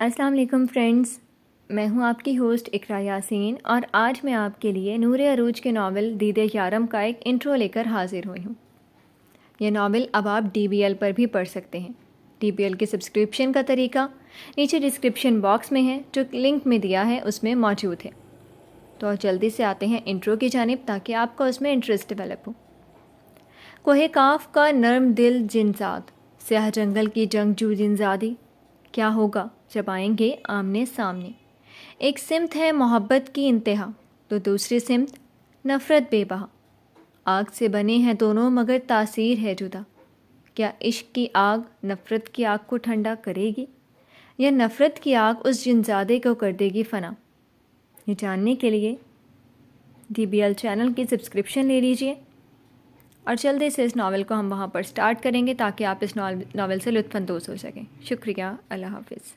السلام علیکم فرینڈز، میں ہوں آپ کی ہوسٹ اقرا یاسین، اور آج میں آپ کے لیے نور عروج کے ناول دید یارم کا ایک انٹرو لے کر حاضر ہوئی ہوں۔ یہ ناول اب آپ DBL پر بھی پڑھ سکتے ہیں۔ DBL کے سبسکرپشن کا طریقہ نیچے ڈسکرپشن باکس میں ہے، جو لنک میں دیا ہے اس میں موجود ہے۔ تو جلدی سے آتے ہیں انٹرو کی جانب تاکہ آپ کا اس میں انٹرسٹ ڈیولپ ہو۔ کوہ کاف کا نرم دل جنزاد، سیاہ جنگل کی جنگجو جنزادی، کیا ہوگا جب آئیں گے آمنے سامنے؟ ایک سمت ہے محبت کی انتہا، تو دوسری سمت نفرت بے بہا۔ آگ سے بنے ہیں دونوں مگر تاثیر ہے جدا۔ کیا عشق کی آگ نفرت کی آگ کو ٹھنڈا کرے گی، یا نفرت کی آگ اس جنزادے کو کر دے گی فنا؟ یہ جاننے کے لیے DBL چینل کی سبسکرپشن لے لیجئے، اور جلدی سے اس ناول کو ہم وہاں پر سٹارٹ کریں گے تاکہ آپ اس ناول سے لطف اندوز ہو سکیں۔ شکریہ، اللہ حافظ۔